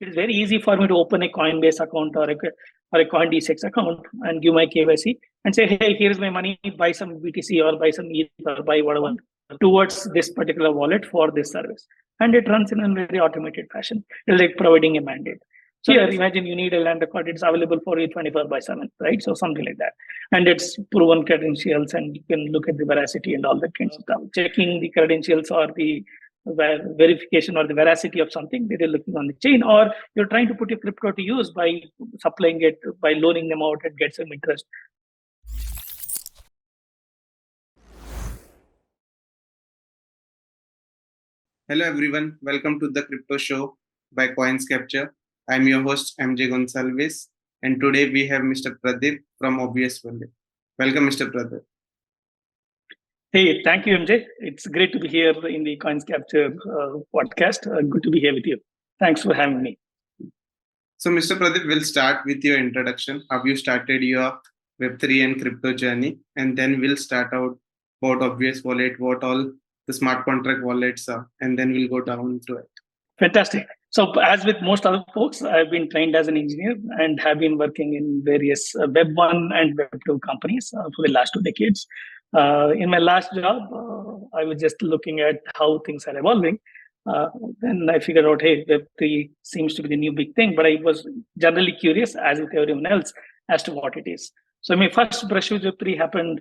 it is very easy for me to open a Coinbase account or a CoinDCX account and give my KYC and say, hey, here's my money, buy some BTC or buy some ETH or buy whatever towards this particular wallet for this service. And it runs in a very automated fashion. It's like providing a mandate. So here, imagine you need a land record, it's available for you 24/7, right? So something like that. And it's proven credentials, and you can look at the veracity and all that kind of stuff. Checking the credentials or the verification or the veracity of something that you're looking on the chain, or you're trying to put your crypto to use by supplying it, by loaning them out and get some interest. Hello everyone, welcome to the Crypto Show by Account Capture. I'm your host MJgonsalves, and today we have Mr. Pradeep from Obvious Wallet. Welcome, Mr. Pradeep. Hey, thank you, MJ. It's great to be here in the Coins Capture podcast. Good to be here with you. Thanks for having me. So, Mr. Pradeep, we'll start with your introduction, how you started your Web3 and crypto journey, and then we'll start out about Obvious Wallet, what all the smart contract wallets are, and then we'll go down to it. Fantastic. So as with most other folks, I've been trained as an engineer and have been working in various Web1 and Web2 companies for the last 2 decades. In my last job, I was just looking at how things are evolving. Then I figured out, hey, Web3 seems to be the new big thing, but I was generally curious, as with everyone else, as to what it is. So my first brush with Web3 happened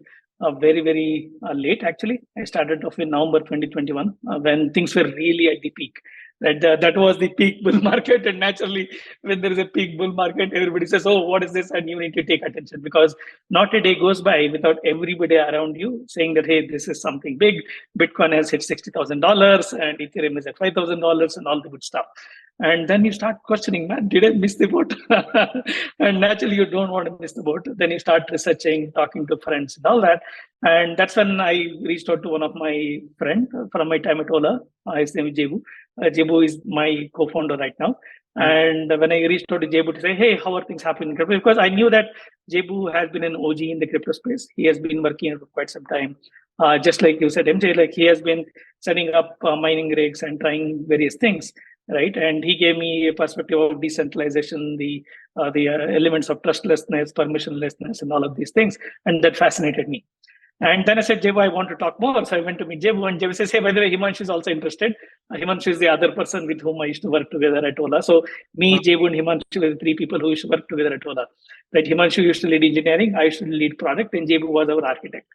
very, very late, actually. I started off in November 2021 when things were really at the peak. That was the peak bull market, and naturally, when there is a peak bull market, everybody says, "Oh, what is this?" And you need to take attention, because not a day goes by without everybody around you saying that, "Hey, this is something big. Bitcoin has hit $60,000, and Ethereum is at $5,000, and all the good stuff." And then you start questioning, man, did I miss the boat? And naturally, you don't want to miss the boat. Then you start researching, talking to friends and all that. And that's when I reached out to one of my friends from my time at Ola. His name is Jebu. Jebu is my co-founder right now. And when I reached out to Jebu to say, hey, how are things happening in crypto? Because I knew that Jebu has been an OG in the crypto space. He has been working for quite some time. Just like you said, MJ, like he has been setting up mining rigs and trying various things, right? And he gave me a perspective of decentralization, the elements of trustlessness, permissionlessness, and all of these things. And that fascinated me. And then I said, Jebu, I want to talk more. So I went to meet Jebu, and Jebu says, hey, by the way, Himanshu is also interested. Himanshu is the other person with whom I used to work together at Ola. So me, Jebu, and Himanshu were the 3 people who used to work together at Ola. Right? Himanshu used to lead engineering, I used to lead product, and Jebu was our architect.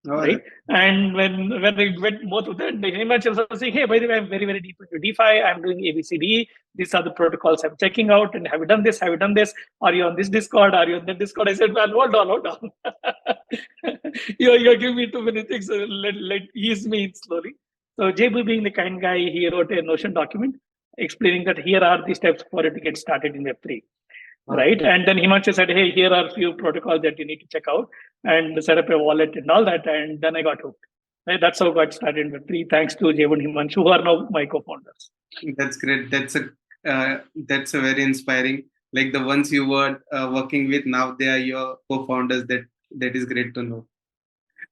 Right? And when we went both of them, Himanshu was saying, hey, by the way, I'm very, very deep into DeFi. I'm doing ABCD. These are the protocols I'm checking out. And have you done this? Have you done this? Are you on this Discord? Are you on that Discord? I said, well, hold on. You're giving me too many things. Let ease me in slowly. So Jebu, being the kind guy, he wrote a Notion document explaining that here are the steps for it to get started in Web3. Right. And then Himanshu said, hey, here are a few protocols that you need to check out and set up a wallet and all that. And then I got hooked. Right? That's how I got started in Web3, thanks to Jebu and Himanshu, who are now my co-founders. That's great. That's a very inspiring. Like the ones you were working with, now they are your co-founders. That is great to know.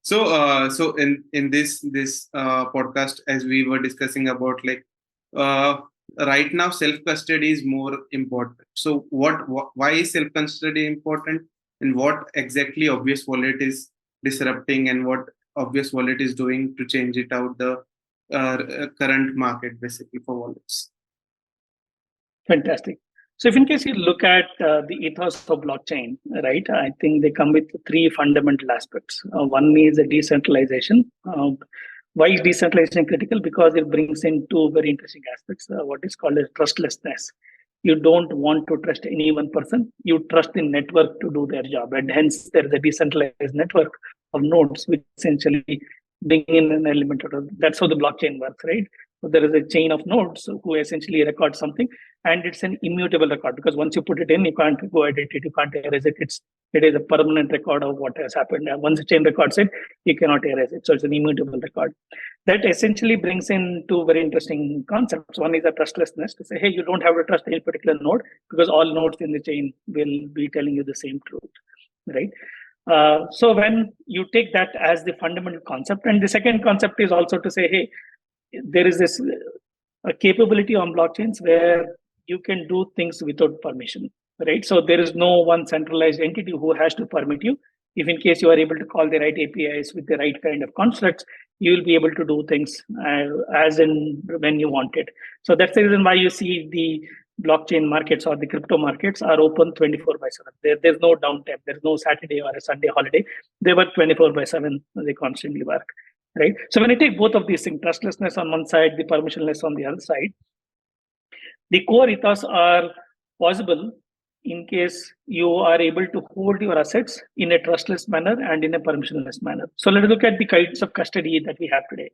So in this podcast, as we were discussing about, like right now, self-custody is more important. So why is self-custody important, and what exactly Obvious Wallet is disrupting, and what Obvious Wallet is doing to change it out the current market, basically, for wallets? Fantastic. So if in case you look at the ethos of blockchain, right, I think they come with 3 fundamental aspects. One is the decentralization. Why is decentralization critical? Because it brings in 2 very interesting aspects, what is called as trustlessness. You don't want to trust any one person. You trust the network to do their job. And hence, there is a decentralized network of nodes, which essentially bring in an element of that's how the blockchain works, right? So there is a chain of nodes who essentially record something, and it's an immutable record, because once you put it in, you can't go edit it, you can't erase it. It is a permanent record of what has happened. And once the chain records it, you cannot erase it. So it's an immutable record. That essentially brings in 2 very interesting concepts. One is the trustlessness, to say, hey, you don't have to trust any particular node, because all nodes in the chain will be telling you the same truth, right? So when you take that as the fundamental concept, and the second concept is also to say, hey, there is this capability on blockchains where you can do things without permission, right? So there is no one centralized entity who has to permit you. If in case you are able to call the right APIs with the right kind of constructs, you will be able to do things as and when you want it. So that's the reason why you see the blockchain markets or the crypto markets are open 24/7. There's no downtime. There's no Saturday or a Sunday holiday. They work 24/7. They constantly work, right? So when I take both of these things, trustlessness on one side, the permissionless on the other side, the core ethos are possible in case you are able to hold your assets in a trustless manner and in a permissionless manner. So let's look at the kinds of custody that we have today.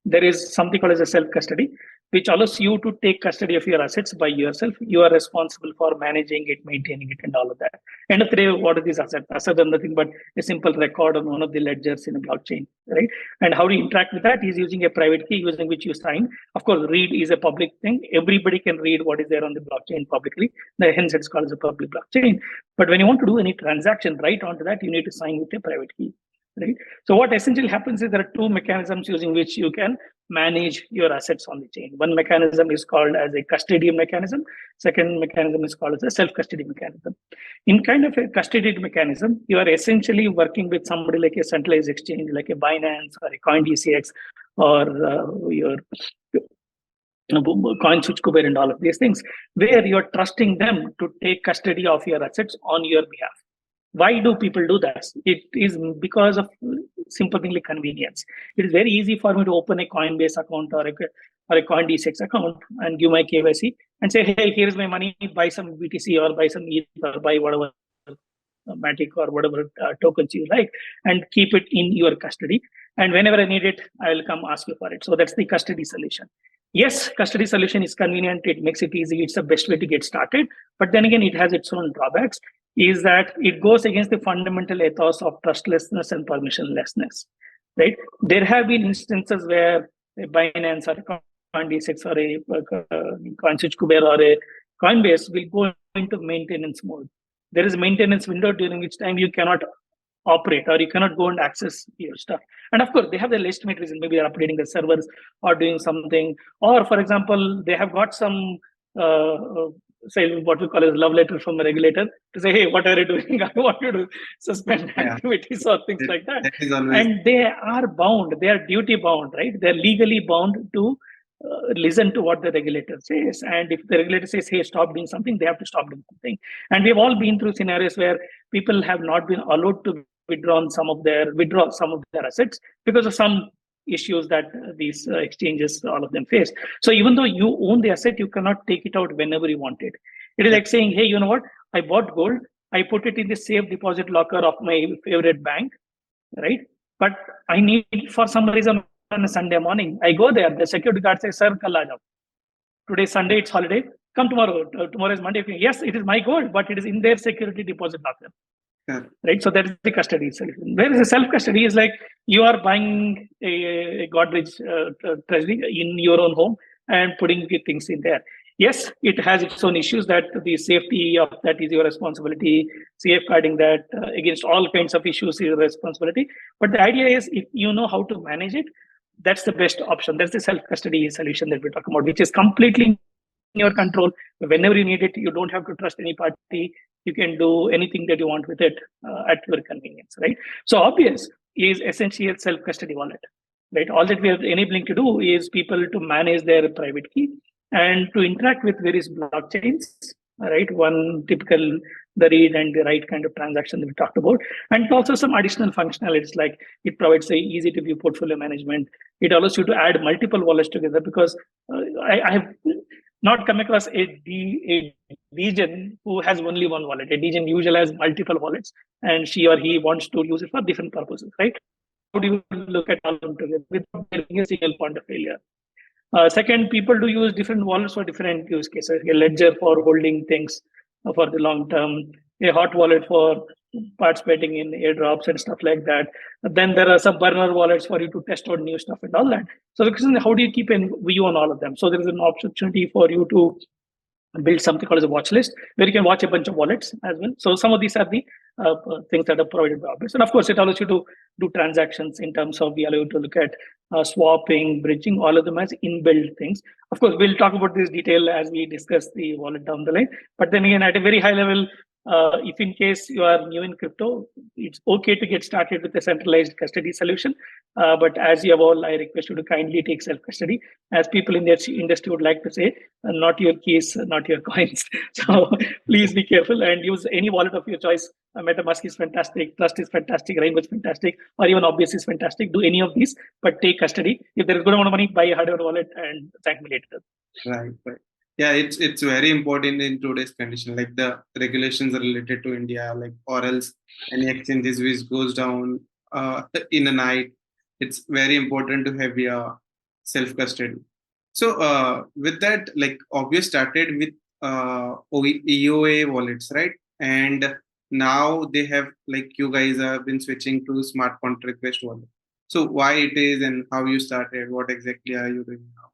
There is something called as a self-custody, which allows you to take custody of your assets by yourself. You are responsible for managing it, maintaining it, and all of that. End of the day, what are these assets? Assets are nothing but a simple record on one of the ledgers in a blockchain, right? And how do you interact with that is using a private key using which you sign. Of course, read is a public thing. Everybody can read what is there on the blockchain publicly. Hence, it's called as a public blockchain. But when you want to do any transaction right onto that, you need to sign with a private key. Right. So what essentially happens is there are two mechanisms using which you can manage your assets on the chain. One mechanism is called as a custodian mechanism. Second mechanism is called as a self-custody mechanism. In kind of a custodied mechanism, you are essentially working with somebody like a centralized exchange, like a Binance or a CoinDCX or your CoinSwitch, Kuber, and all of these things, where you're trusting them to take custody of your assets on your behalf. Why do people do that? It is because of simple thing like convenience. It is very easy for me to open a Coinbase account or a CoinDCX account and give my KYC and say, hey, here's my money, buy some BTC or buy some ETH or buy whatever Matic or whatever tokens you like, and keep it in your custody. And whenever I need it, I will come ask you for it. So that's the custody solution. Yes, custody solution is convenient. It makes it easy. It's the best way to get started. But then again, it has its own drawbacks. Is that it goes against the fundamental ethos of trustlessness and permissionlessness, right? There have been instances where a Binance or a CoinDCX or a CoinSwitch, Kuber or a Coinbase will go into maintenance mode. There is a maintenance window during which time you cannot operate or you cannot go and access your stuff. And of course, they have the legitimate reason. Maybe they're updating the servers or doing something. Or for example, they have got some say what we call as love letter from a regulator to say, hey, what are you doing? I want you to suspend activities or things like that. And they are bound, they are duty bound, right? They're legally bound to listen to what the regulator says. And if the regulator says, hey, stop doing something, they have to stop doing something. And we've all been through scenarios where people have not been allowed to withdraw some of their assets because of some issues that these exchanges, all of them face. So even though you own the asset, you cannot take it out whenever you want it. It is like saying, hey, you know what? I bought gold. I put it in the safe deposit locker of my favorite bank, right? But I need, for some reason, on a Sunday morning, I go there. The security guard says, sir, kal aa jao. Today is Sunday, it's holiday. Come tomorrow. Tomorrow is Monday. Yes, it is my gold, but it is in their security deposit locker. Right, so that is the custody solution. Whereas the self-custody is like you are buying a Godrej treasury in your own home and putting the things in there. Yes, it has its own issues that the safety of that is your responsibility, safeguarding that against all kinds of issues is your responsibility. But the idea is if you know how to manage it, that's the best option. That's the self-custody solution that we're talking about, which is completely in your control. Whenever you need it, you don't have to trust any party. You can do anything that you want with it at your convenience, right? So Obvious is essentially a self-custody wallet, right? All that we are enabling to do is people to manage their private key and to interact with various blockchains, right? One typical, the read and the write kind of transaction that we talked about. And also some additional functionalities like it provides a easy to view portfolio management. It allows you to add multiple wallets together because I have not come across a degen who has only one wallet. A degen usually has multiple wallets and she or he wants to use it for different purposes, right? How do you look at all of them together without having a single point of failure? Second, people do use different wallets for different use cases. A ledger for holding things for the long term, a hot wallet for participating in airdrops and stuff like that. Then there are some burner wallets for you to test out new stuff and all that. So the question is, how do you keep a view on all of them? So there is an opportunity for you to build something called as a watch list where you can watch a bunch of wallets as well. So some of these are the things that are provided by Orbis. And of course, it allows you to do transactions in terms of we allow you to look at swapping, bridging, all of them as inbuilt things. Of course, we'll talk about this detail as we discuss the wallet down the line. But then again, at a very high level, if in case you are new in crypto, it's okay to get started with a centralized custody solution. But as you evolve, I request you to kindly take self-custody. As people in the industry would like to say, not your keys, not your coins. So please be careful and use any wallet of your choice. MetaMask is fantastic, Trust is fantastic, Rainbow is fantastic, or even Obvious is fantastic. Do any of these, but take custody. If there is good amount of money, buy a hardware wallet and thank me later. Right. Yeah, it's very important in today's condition, like the regulations are related to India, like or else any exchanges which goes down in a night. It's very important to have your self-custody. So with that, like Obvious started with EOA wallets, right? And now they have, like, you guys have been switching to smart contract based wallet. So why it is and how you started, what exactly are you doing now?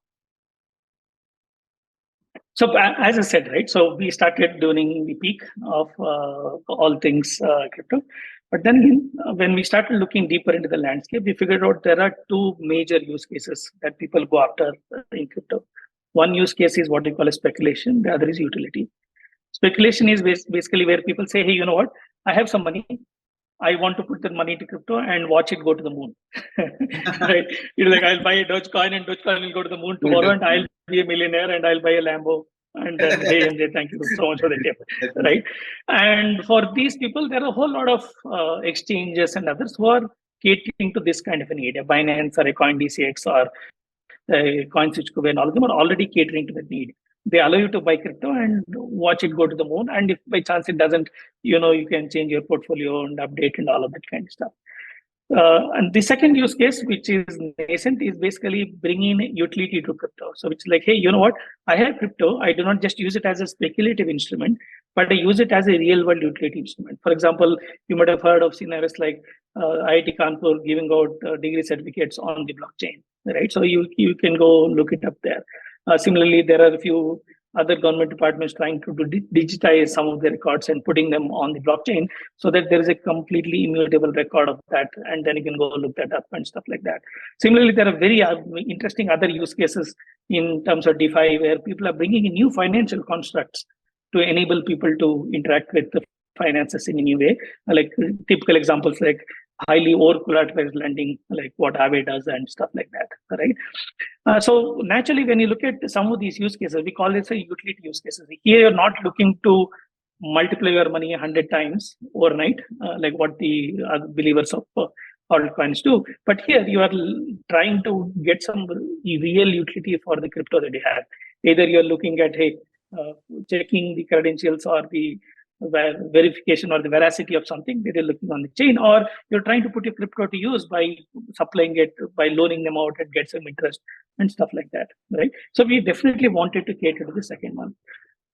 So as I said, right, so we started during the peak of all things crypto. But then again, when we started looking deeper into the landscape, we figured out there are two major use cases that people go after in crypto. One use case is what we call a speculation. The other is utility. Speculation is basically where people say, hey, you know what? I have some money. I want to put that money into crypto and watch it go to the moon. Right? It's like I'll buy a Dogecoin and Dogecoin will go to the moon tomorrow and I'll be a millionaire and I'll buy a Lambo. And then, hey, MJ, thank you so much for the tip. Right? And for these people, there are a whole lot of exchanges and others who are catering to this kind of a need. A Binance or a CoinDCX or a CoinSwitchCube and all of them are already catering to the need. They allow you to buy crypto and watch it go to the moon. And if by chance it doesn't, you can change your portfolio and update and all of that kind of stuff. And the second use case, which is nascent, is basically bringing utility to crypto. So it's like, hey, you know what? I have crypto. I do not just use it as a speculative instrument, but I use it as a real world utility instrument. For example, you might have heard of scenarios like IIT Kanpur giving out degree certificates on the blockchain, right? So you can go look it up there. Similarly, there are a few other government departments trying to digitize some of the records and putting them on the blockchain so that there is a completely immutable record of that, and then you can go look that up and stuff like that. Similarly, there are very interesting other use cases in terms of DeFi where people are bringing in new financial constructs to enable people to interact with the finances in a new way. Like typical examples like highly over-collateralized lending, like what Aave does and stuff like that, right? So naturally, when you look at some of these use cases, we call this a utility use cases. Here, you're not looking to multiply your money 100 times overnight, like what the believers of altcoins do. But here, you are trying to get some real utility for the crypto that you have. Either you're looking at, hey, checking the credentials or the verification or the veracity of something that you're looking on the chain, or you're trying to put your crypto to use by supplying it, by loaning them out and get some interest and stuff like that, right? So we definitely wanted to cater to the second one.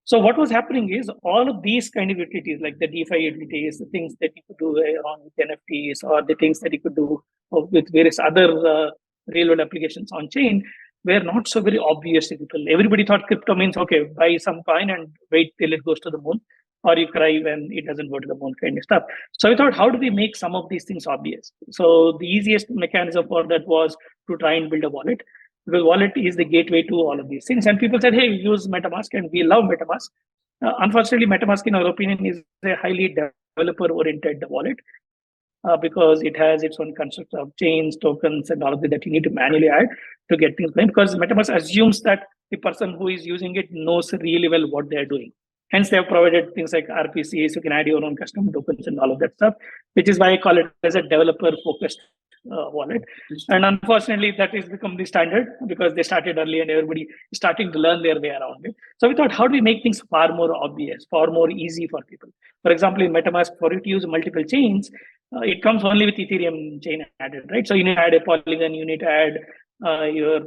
So what was happening is all of these kind of utilities, like the DeFi utilities, the things that you could do around with NFTs, or the things that you could do with various other real-world applications on chain, were not so very obvious to people. Everybody thought crypto means, okay, buy some coin and wait till it goes to the moon, or you cry when it doesn't go to the moon kind of stuff. So I thought, how do we make some of these things obvious? So the easiest mechanism for that was to try and build a wallet, because wallet is the gateway to all of these things. And people said, hey, use MetaMask, and we love MetaMask. Unfortunately, MetaMask, in our opinion, is a highly developer-oriented wallet because it has its own construct of chains, tokens, and all of that you need to manually add to get things going, because MetaMask assumes that the person who is using it knows really well what they're doing. Hence, they have provided things like RPCs. You can add your own custom tokens and all of that stuff, which is why I call it as a developer-focused wallet. And unfortunately, that has become the standard because they started early and everybody is starting to learn their way around it. So we thought, how do we make things far more obvious, far more easy for people? For example, in MetaMask, for you to use multiple chains, it comes only with Ethereum chain added, right? So you need to add a Polygon, you need to add your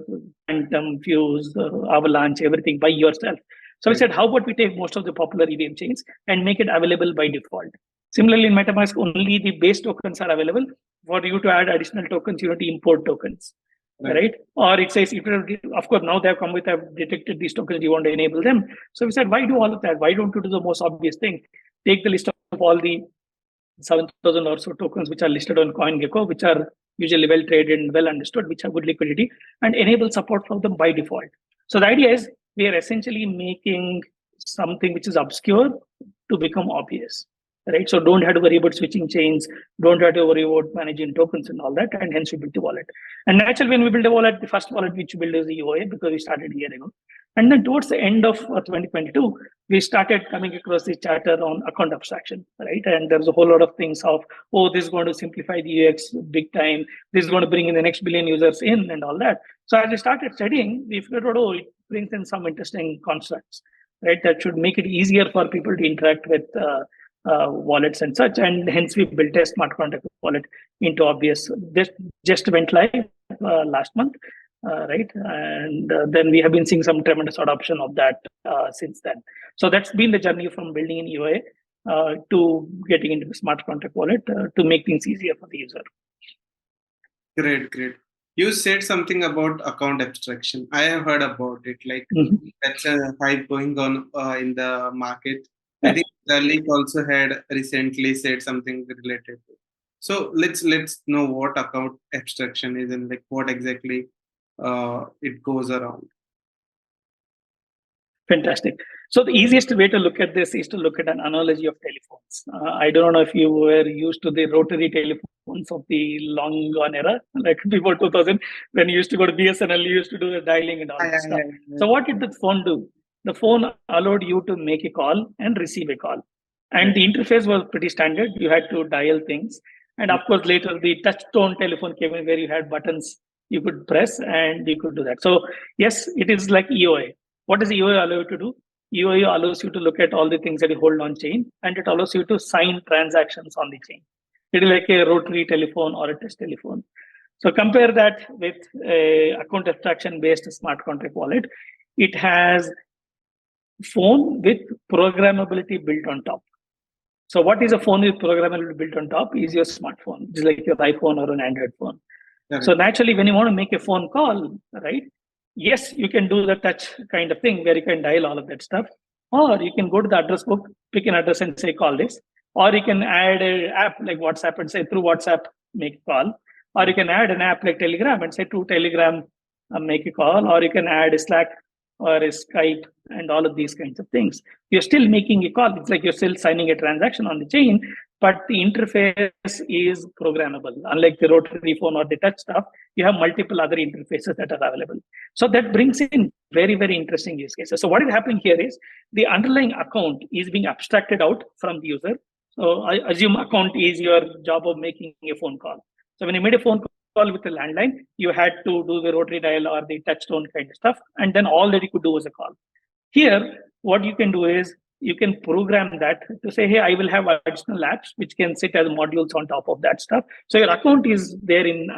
Phantom, Fuse, Avalanche, everything by yourself. So we said, how about we take most of the popular EVM chains and make it available by default? Similarly, in MetaMask, only the base tokens are available. For you to add additional tokens, you have to import tokens. right? Or it says, of course, now they have come with, have detected these tokens, you want to enable them. So we said, why do all of that? Why don't you do the most obvious thing? Take the list of all the 7,000 or so tokens which are listed on CoinGecko, which are usually well traded and well understood, which have good liquidity, and enable support for them by default. So the idea is we are essentially making something which is obscure to become obvious, right? So don't have to worry about switching chains, don't have to worry about managing tokens and all that, and hence we built the wallet. And naturally, when we build a wallet, the first wallet which we built is the UOA because we started a year ago. And then towards the end of 2022, we started coming across the charter on account abstraction, right? And there's a whole lot of things of, oh, this is going to simplify the UX big time. This is going to bring in the next billion users in and all that. So as we started studying, we figured out, oh, it brings in some interesting constructs, right? That should make it easier for people to interact with wallets and such. And hence we built a smart contract wallet into Obvious. This just went live last month. Right, and then we have been seeing some tremendous adoption of that since then. So that's been the journey from building in UA to getting into the smart contract wallet to make things easier for the user. Great. You said something about account abstraction. I have heard about it. Like that's a hype going on in the market. I think Darlik also had recently said something related to it. So let's know what account abstraction is and like what exactly it goes around. Fantastic. So the easiest way to look at this is to look at an analogy of telephones. I don't know if you were used to the rotary telephones of the long gone era, like before 2000, when you used to go to BSNL, you used to do the dialing and all that stuff. So what did the phone do? The phone allowed you to make a call and receive a call. And the interface was pretty standard. You had to dial things. And of course, later the touch tone telephone came in where you had buttons you could press and you could do that. So yes, it is like EOA. What does EOA allow you to do? EOA allows you to look at all the things that you hold on chain, and it allows you to sign transactions on the chain. It is like a rotary telephone or a touch telephone. So compare that with a account abstraction based smart contract wallet. It has phone with programmability built on top. So what is a phone with programmability built on top is your smartphone. It's like your iPhone or an Android phone. So naturally, when you want to make a phone call, right? Yes, you can do the touch kind of thing where you can dial all of that stuff, or you can go to the address book, pick an address and say call this, or you can add an app like WhatsApp and say through WhatsApp make a call, or you can add an app like Telegram and say through Telegram make a call, or you can add a Slack or a Skype and all of these kinds of things. You're still making a call. It's like you're still signing a transaction on the chain, but the interface is programmable. Unlike the rotary phone or the touch stuff, you have multiple other interfaces that are available. So that brings in very, very interesting use cases. So what is happening here is the underlying account is being abstracted out from the user. So I assume account is your job of making a phone call. So when you made a phone call with a landline, you had to do the rotary dial or the touchstone kind of stuff. And then all that you could do was a call. Here, what you can do is you can program that to say, hey, I will have additional apps which can sit as modules on top of that stuff. So your account is there in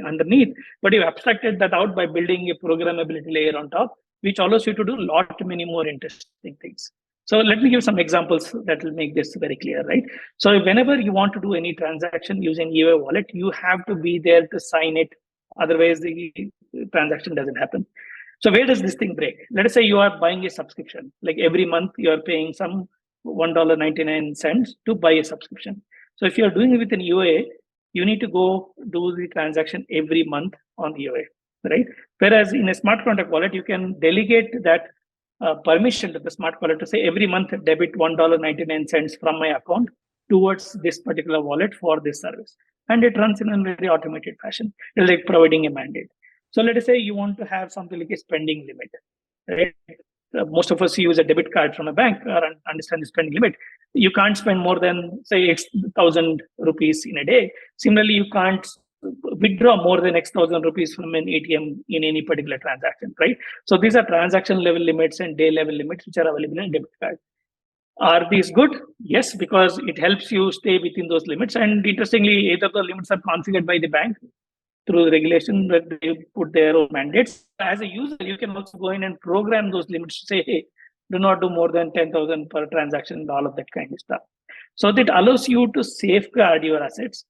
underneath, but you abstracted that out by building a programmability layer on top, which allows you to do a lot many more interesting things. So let me give some examples that will make this very clear, right? So whenever you want to do any transaction using UA wallet, you have to be there to sign it. Otherwise, the transaction doesn't happen. So where does this thing break? Let us say you are buying a subscription. Like every month, you are paying some $1.99 to buy a subscription. So if you are doing it with an UA, you need to go do the transaction every month on UA, right? Whereas in a smart contract wallet, you can delegate that permission to the smart wallet to say every month debit $1.99 from my account towards this particular wallet for this service. And it runs in a very automated fashion. It's like providing a mandate. So let us say you want to have something like a spending limit, right? Most of us use a debit card from a bank or understand the spending limit. You can't spend more than, say, X 1,000 rupees in a day. Similarly, you can't withdraw more than X 1,000 rupees from an ATM in any particular transaction, right? So these are transaction level limits and day level limits which are available in a debit card. Are these good? Yes, because it helps you stay within those limits. And interestingly, either the limits are configured by the bank through the regulation that they put their own mandates. As a user, you can also go in and program those limits to say, hey, do not do more than 10,000 per transaction and all of that kind of stuff. So that allows you to safeguard your assets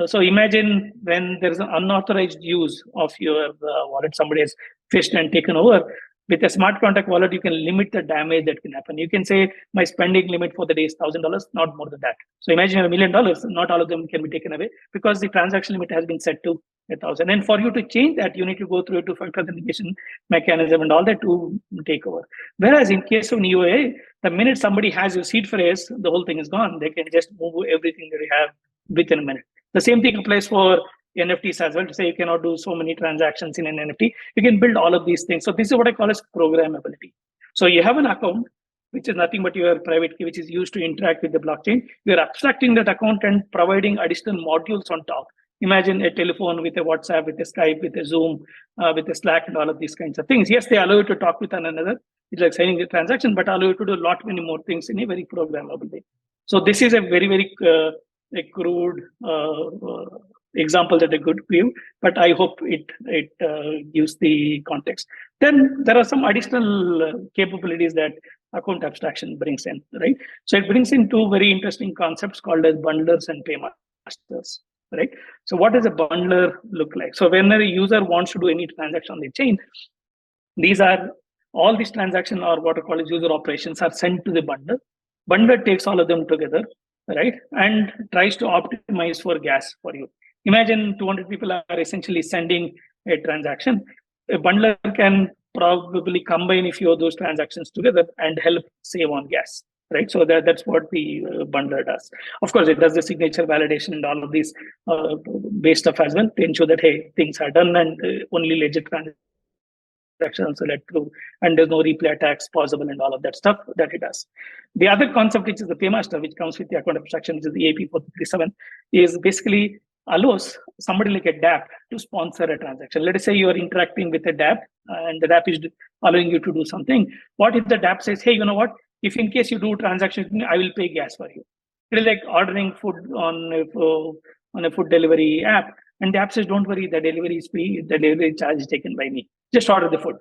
So imagine when there is an unauthorized use of your wallet, somebody has fished and taken over. With a smart contract wallet, you can limit the damage that can happen. You can say my spending limit for the day is $1,000, not more than that. So imagine $1 million, not all of them can be taken away because the transaction limit has been set to 1,000. And for you to change that, you need to go through a two-factor authentication mechanism and all that to take over. Whereas in case of UA, the minute somebody has your seed phrase, the whole thing is gone. They can just move everything that you have within a minute. The same thing applies for NFTs as well. To say you cannot do so many transactions in an NFT, you can build all of these things. So this is what I call as programmability. So you have an account, which is nothing but your private key, which is used to interact with the blockchain. You're abstracting that account and providing additional modules on top. Imagine a telephone with a WhatsApp, with a Skype, with a Zoom, with a Slack, and all of these kinds of things. Yes, they allow you to talk with one another. It's like signing a transaction, but allow you to do a lot many more things in a very programmable way. So this is a very, very a crude example that I could give, but I hope it gives the context. Then there are some additional capabilities that account abstraction brings in, right? So it brings in two very interesting concepts called as bundlers and paymasters, right? So what does a bundler look like? So when a user wants to do any transaction on the chain, all these transactions or what are called as user operations are sent to the bundler. Bundler takes all of them together, right, and tries to optimize for gas for you. Imagine 200 people are essentially sending a transaction. A bundler can probably combine a few of those transactions together and help save on gas, right? So that's what the bundler does. Of course, it does the signature validation and all of these base stuff as well to ensure that, hey, things are done and only legit transactions are led through, and there's no replay attacks possible and all of that stuff that it does. The other concept, which is the paymaster, which comes with the account abstraction, which is the AP437, is basically allows somebody like a DApp to sponsor a transaction. Let us say you are interacting with a DApp and the DApp is allowing you to do something. What if the DApp says, hey, you know what? If in case you do transaction, I will pay gas for you. It is like ordering food on a food delivery app. And the app says, don't worry, the delivery is free, the delivery charge is taken by me. Just order the food,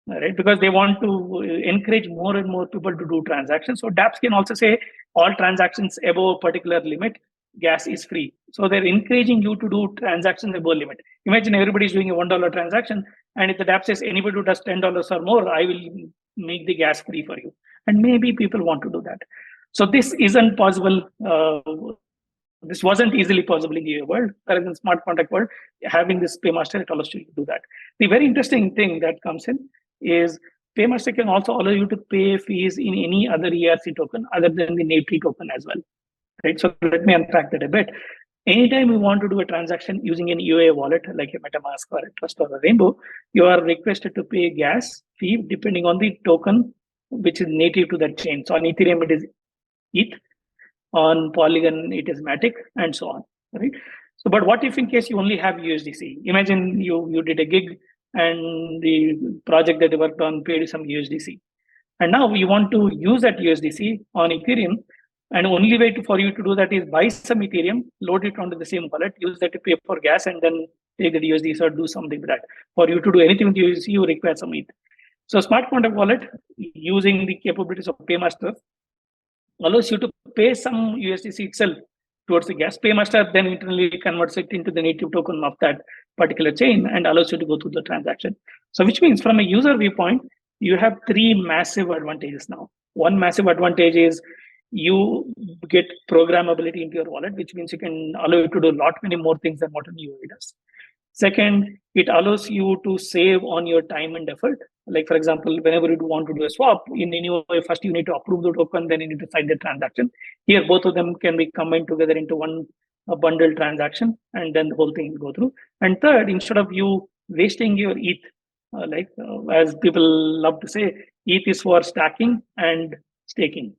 right? Because they want to encourage more and more people to do transactions. So dApps can also say all transactions above a particular limit, gas is free. So they're encouraging you to do transactions above limit. Imagine everybody's doing a $1 transaction, and if the dApp says anybody who does $10 or more, I will make the gas free for you. And maybe people want to do that. So this isn't possible. This wasn't easily possible in the world, whereas in smart contract world, having this paymaster, it allows you to do that. The very interesting thing that comes in is paymaster can also allow you to pay fees in any other ERC token other than the native token as well, right? So let me unpack that a bit. Anytime you want to do a transaction using an UA wallet, like a MetaMask or a Trust or a Rainbow, you are requested to pay gas fee depending on the token which is native to that chain. So on Ethereum, it is ETH. On Polygon, it is Matic, and so on, right? So, but what if in case you only have USDC? Imagine you did a gig and the project that you worked on paid some USDC. And now you want to use that USDC on Ethereum, and only way for you to do that is buy some Ethereum, load it onto the same wallet, use that to pay for gas, and then take the USDC or do something with that. For you to do anything with USDC, you require some ETH. So smart contract wallet, using the capabilities of Paymaster, allows you to pay some USDC itself towards the gas. Paymaster then internally converts it into the native token of that particular chain and allows you to go through the transaction. So which means from a user viewpoint, you have three massive advantages now. One massive advantage is you get programmability into your wallet, which means you can allow you to do a lot many more things than what an UA does. Second, it allows you to save on your time and effort. Like, for example, whenever you want to do a swap, in any way, first you need to approve the token, then you need to sign the transaction. Here, both of them can be combined together into one bundled transaction, and then the whole thing will go through. And third, instead of you wasting your ETH, as people love to say, ETH is for stacking and staking.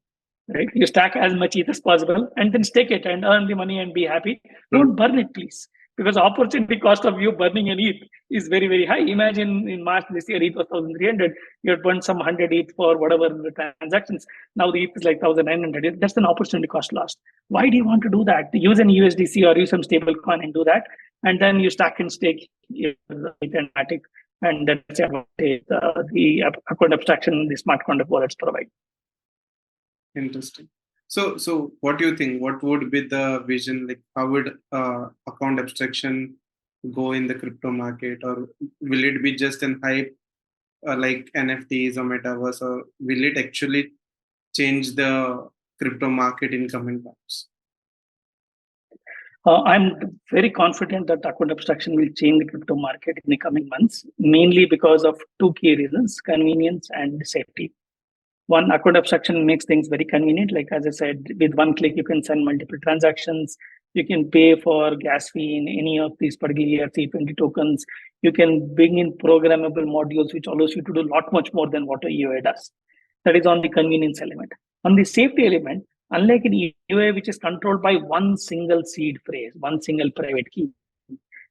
Right? You stack as much ETH as possible and then stake it and earn the money and be happy. Don't burn it, please. Because the opportunity cost of you burning an ETH is very, very high. Imagine in March this year, ETH was 1,300. You had burned some 100 ETH for whatever the transactions. Now the ETH is like 1,900. That's an opportunity cost lost. Why do you want to do that? Use an USDC or use some stable coin and do that. And then you stack and stake your Matic. And that's the account abstraction the smart contract wallets provide. Interesting. So what do you think? What would be the vision? Like, how would account abstraction go in the crypto market, or will it be just an hype like NFTs or metaverse, or will it actually change the crypto market in coming times? I'm very confident that account abstraction will change the crypto market in the coming months, mainly because of two key reasons: convenience and safety. One, account abstraction makes things very convenient. Like as I said, with one click, you can send multiple transactions. You can pay for gas fee in any of these particular ERC20 tokens. You can bring in programmable modules, which allows you to do a lot much more than what a EOA does. That is on the convenience element. On the safety element, unlike an EOA, which is controlled by one single seed phrase, one single private key,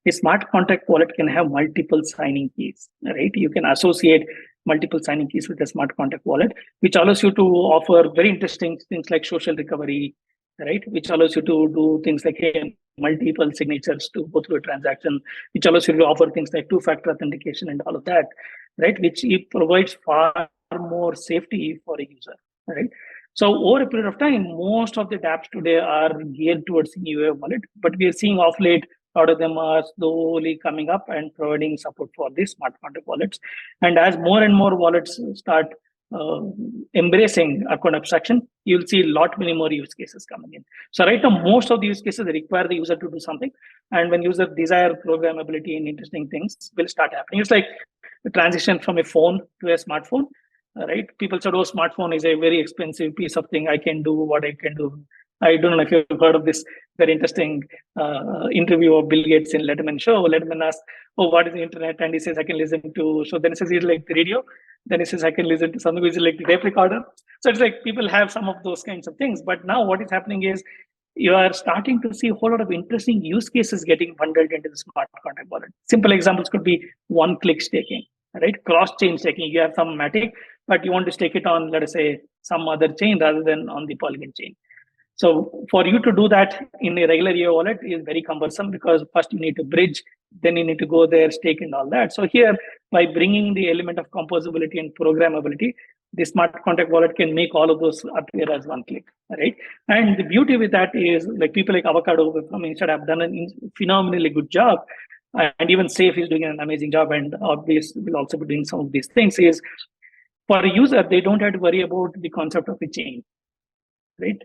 a smart contract wallet can have multiple signing keys, right? You can associate multiple signing keys with a smart contract wallet, which allows you to offer very interesting things like social recovery, right? Which allows you to do things like, hey, multiple signatures to go through a transaction, which allows you to offer things like two-factor authentication and all of that, right? Which it provides far more safety for a user, right? So over a period of time, most of the dApps today are geared towards the UA wallet, but we are seeing off late a lot of them are slowly coming up and providing support for these smart contract wallets. And as more and more wallets start embracing account abstraction, you'll see a lot many more use cases coming in. So right now, most of the use cases require the user to do something. And when user desire programmability and interesting things will start happening. It's like the transition from a phone to a smartphone, right? People said, oh, smartphone is a very expensive piece of thing. I can do what I can do. I don't know if you've heard of this very interesting interview of Bill Gates in Letterman show. Letterman asked, oh, what is the internet? And he says, I can listen to, so then he says, he's like the radio. Then he says, I can listen to something which is like the tape recorder. So it's like people have some of those kinds of things. But now what is happening is you are starting to see a whole lot of interesting use cases getting bundled into the smart contract wallet. Simple examples could be one-click staking, right? Cross-chain staking. You have some Matic, but you want to stake it on, let us say, some other chain rather than on the Polygon chain. So for you to do that in a regular EO wallet is very cumbersome because first you need to bridge, then you need to go there, stake and all that. So here, by bringing the element of composability and programmability, the smart contract wallet can make all of those appear as one click, right? And the beauty with that is like people like Avocado from Instead have done a phenomenally good job. And even Safe is doing an amazing job, and Obvious will also be doing some of these things. Is for a user, they don't have to worry about the concept of a chain. Right?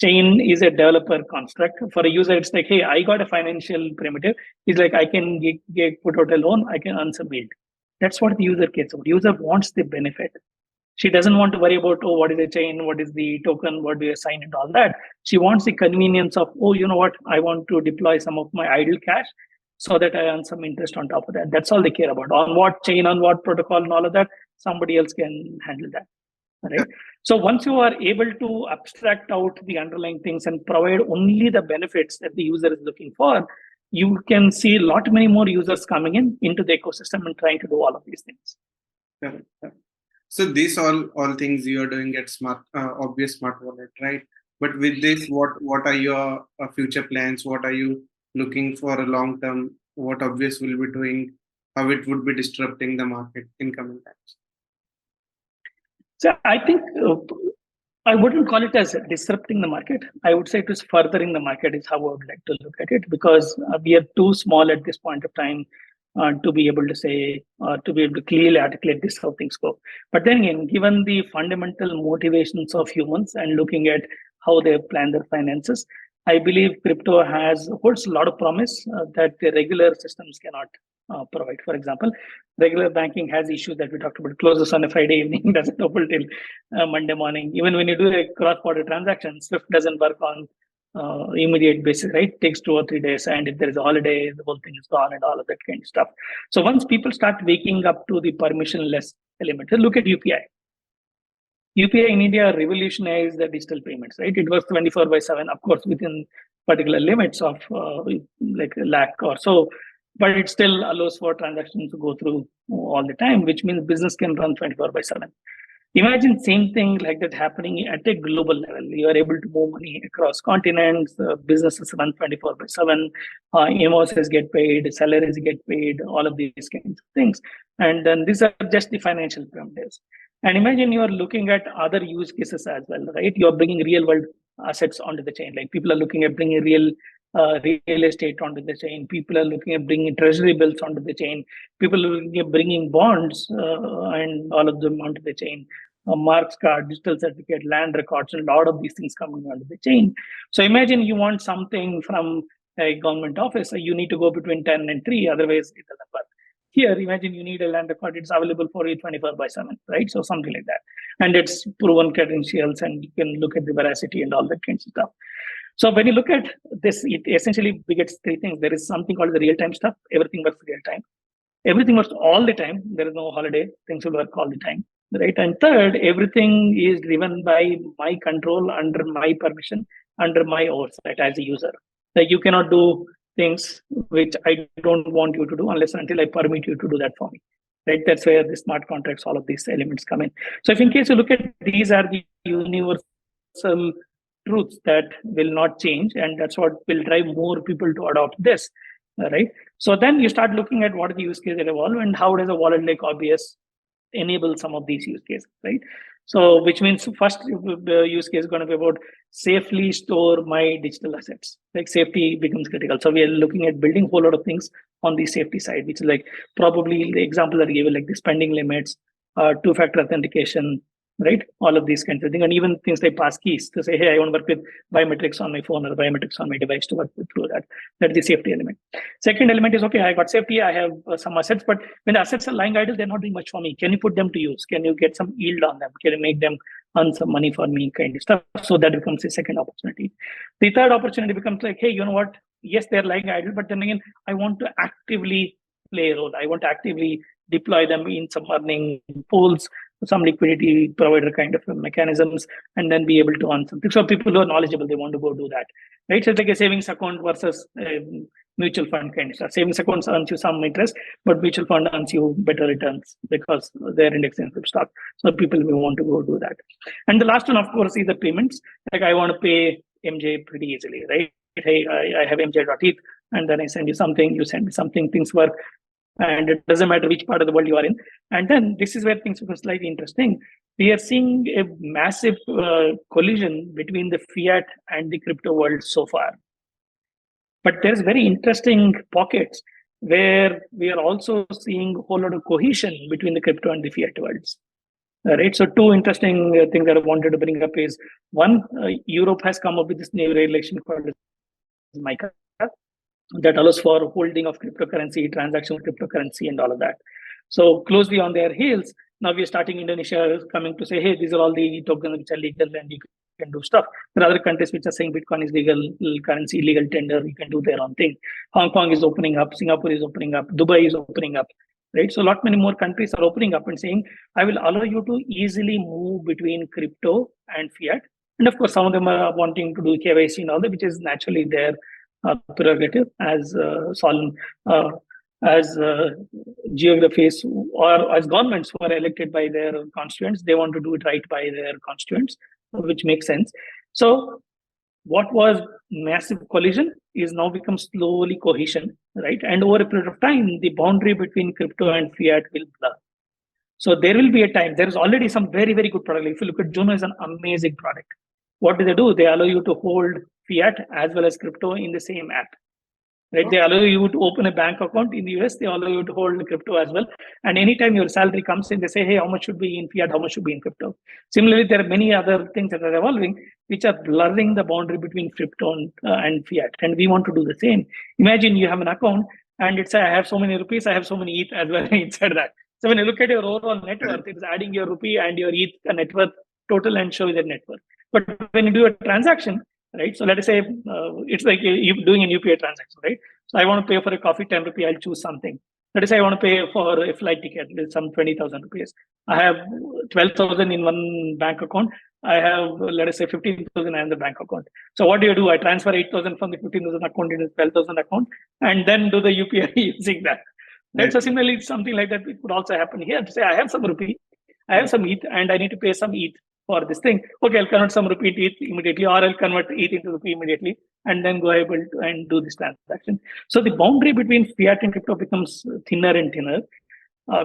Chain is a developer construct. For a user, it's like, hey, I got a financial primitive. It's like, I can put out a loan, I can earn some yield. That's what the user cares about. User wants the benefit. She doesn't want to worry about, oh, what is the chain, what is the token, what do you assign and all that. She wants the convenience of, oh, you know what, I want to deploy some of my idle cash so that I earn some interest on top of that. That's all they care about. On what chain, on what protocol and all of that, somebody else can handle that. Right. So once you are able to abstract out the underlying things and provide only the benefits that the user is looking for, you can see a lot many more users coming into the ecosystem and trying to do all of these things. Correct. So these all things you are doing at Obvious Smart Wallet, right? But with this, what are your future plans? What are you looking for a long term? What Obvious will be doing? How it would be disrupting the market in coming times? So I think I wouldn't call it as disrupting the market. I would say it is furthering the market is how I would like to look at it, because we are too small at this point of time to be able to say, to be able to clearly articulate this how things go. But then again, given the fundamental motivations of humans and looking at how they plan their finances, I believe crypto holds a lot of promise that the regular systems cannot provide. For example, regular banking has issues that we talked about. Closes on a Friday evening, doesn't open till Monday morning. Even when you do a cross-border transaction, Swift doesn't work on immediate basis, right? It takes 2 or 3 days, and if there is a holiday, the whole thing is gone and all of that kind of stuff. So once people start waking up to the permissionless element, look at UPI. UPI in India revolutionized the digital payments, right? It was 24/7, of course, within particular limits of like a lakh or so, but it still allows for transactions to go through all the time, which means business can run 24/7. Imagine same thing like that happening at a global level. You are able to move money across continents, businesses run 24/7, invoices get paid, salaries get paid, all of these kinds of things. And then these are just the financial primitives. And imagine you are looking at other use cases as well, right? You are bringing real world assets onto the chain. Like people are looking at bringing real estate onto the chain. People are looking at bringing treasury bills onto the chain. People are looking at bringing bonds and all of them onto the chain. Marks card, digital certificate, land records, and a lot of these things coming onto the chain. So imagine you want something from a government office, you need to go between 10 and 3, otherwise it doesn't work. Here, imagine you need a land record, it's available for you 24/7, right? So something like that. And it's proven credentials, and you can look at the veracity and all that kinds of stuff. So when you look at this, it essentially begets 3 things. There is something called the real-time stuff. Everything works real-time. Everything works all the time. There is no holiday. Things will work all the time, right? And third, everything is driven by my control, under my permission, under my oversight as a user. Like you cannot do things which I don't want you to do unless until I permit you to do that for me, right? That's where the smart contracts, all of these elements come in. So if in case you look at, these are the universal truths that will not change, and that's what will drive more people to adopt this, right? So then you start looking at what are the use cases that evolve, and how does a wallet like OBS enable some of these use cases, right? So which means first the use case is going to be about safely store my digital assets. Like safety becomes critical. So we are looking at building a whole lot of things on the safety side, which is like probably the example that I gave, like the spending limits, 2-factor authentication, right? All of these kinds of things, and even things like pass keys to say, hey, I want to work with biometrics on my phone or biometrics on my device to work through that. That's the safety element. Second element is, okay, I got safety, I have some assets, but when the assets are lying idle, they're not doing much for me. Can you put them to use? Can you get some yield on them? Can you make them earn some money for me, kind of stuff? So that becomes a second opportunity. The third opportunity becomes like, hey, you know what? Yes, they're lying idle, but then again, I want to actively play a role. I want to actively deploy them in some earning pools, some liquidity provider kind of mechanisms, and then be able to earn something. So people who are knowledgeable, they want to go do that, right? So it's like a savings account versus a mutual fund kind of stuff. Savings accounts earns you some interest, but mutual fund earns you better returns because they're index sensitive stock. So people will want to go do that. And the last one, of course, is the payments. Like I want to pay MJ pretty easily, right? Hey, I have MJ.eth, and then I send you something, you send me something, things work. And it doesn't matter which part of the world you are in. And then this is where things become slightly interesting. We are seeing a massive collision between the fiat and the crypto world so far. But there's very interesting pockets where we are also seeing a whole lot of cohesion between the crypto and the fiat worlds. Right. So 2 interesting things that I wanted to bring up is, one, Europe has come up with this new regulation called MiCA, that allows for holding of cryptocurrency, transaction of cryptocurrency, and all of that. So closely on their heels, now we are starting, Indonesia is coming to say, hey, these are all the tokens which are legal and you can do stuff. There are other countries which are saying Bitcoin is legal currency, legal tender, you can do their own thing. Hong Kong is opening up, Singapore is opening up, Dubai is opening up, right? So a lot many more countries are opening up and saying, I will allow you to easily move between crypto and fiat. And of course, some of them are wanting to do KYC and all that, which is naturally their prerogative as geographies or as governments who are elected by their constituents. They want to do it right by their constituents, which makes sense. So what was massive collision is now become slowly cohesion, right? And over a period of time, the boundary between crypto and fiat will blur. So there will be a time, there is already some very, very good product. If you look at Juno, is an amazing product. What do? They allow you to hold fiat as well as crypto in the same app, right? They allow you to open a bank account in the US. They allow you to hold crypto as well. And anytime your salary comes in, they say, hey, how much should be in fiat? How much should be in crypto? Similarly, there are many other things that are evolving, which are blurring the boundary between crypto and fiat. And we want to do the same. Imagine you have an account and it's, I have so many rupees, I have so many ETH as well inside that. So when you look at your overall net worth, it's adding your rupee and your ETH net worth total and show you the net worth. But when you do a transaction, right? So let us say it's like you doing an UPI transaction, right? So I want to pay for a coffee 10 rupee, I'll choose something. Let us say I want to pay for a flight ticket, some 20,000 rupees. I have 12,000 in one bank account. I have, let us say, 15,000 in the bank account. So what do? I transfer 8,000 from the 15,000 account into 12,000 account and then do the UPI using that. Right? So similarly, something like that it could also happen here. To say I have some rupee, I have some ETH, and I need to pay some ETH for this thing. Okay, I'll convert some rupee to ETH immediately, or I'll convert ETH into rupee immediately, and then go able to and do this transaction. So the boundary between fiat and crypto becomes thinner and thinner,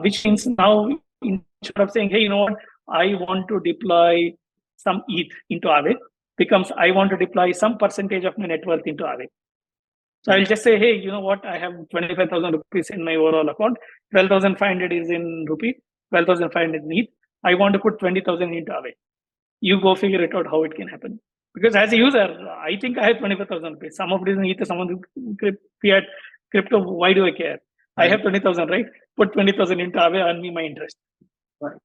which means now instead of saying, hey, you know what, I want to deploy some ETH into Aave, becomes I want to deploy some percentage of my net worth into Aave. So I'll just say, hey, you know what? I have 25,000 rupees in my overall account. 12,500 is in rupee. 12,500 in ETH. I want to put 20,000 into Aave. You go figure it out how it can happen. Because as a user, I think I have 25,000 rupees. Some of it is in ETH, some of it fiat crypto. Why do I care? Right. I have 20,000, right? Put 20,000 into Aave, earn me my interest. Right.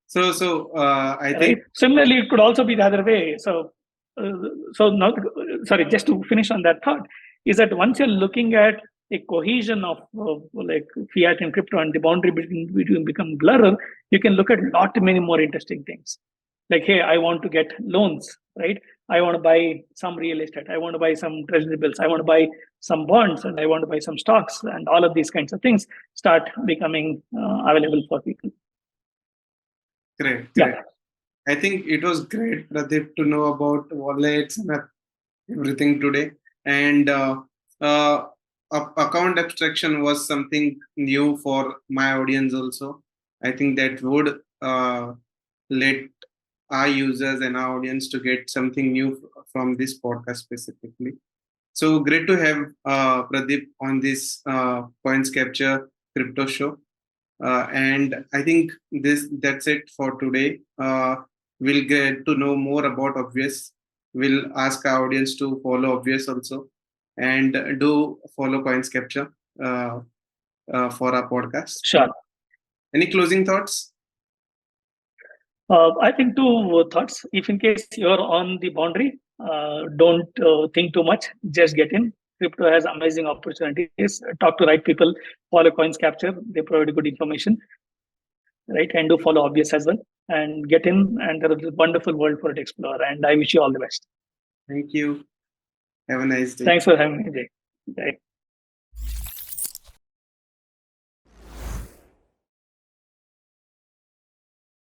So I think similarly, it could also be the other way. So now, sorry, just to finish on that thought, is that once you're looking at a cohesion of like fiat and crypto, and the boundary between become blurrer, you can look at many more interesting things. Like, hey, I want to get loans, right? I want to buy some real estate. I want to buy some treasury bills. I want to buy some bonds, and I want to buy some stocks, and all of these kinds of things start becoming available for people. Great. Yeah. I think it was great, Pradeep, to know about wallets and everything today. And account abstraction was something new for my audience also. I think that would let our users and our audience to get something new from this podcast specifically. So great to have Pradeep on this Coins Capture crypto show. And I think that's it for today. We'll get to know more about Obvious. We'll ask our audience to follow Obvious also, and do follow Coins Capture for our podcast. Sure. Any closing thoughts? I think two thoughts. If in case you're on the boundary, don't think too much. Just get in. Crypto has amazing opportunities. Talk to right people. Follow Coins Capture. They provide good information, right? And do follow Obvious as well. And get in. And there is a wonderful world for it to explore. And I wish you all the best. Thank you. Have a nice day. Thanks for having me, Jay. Bye.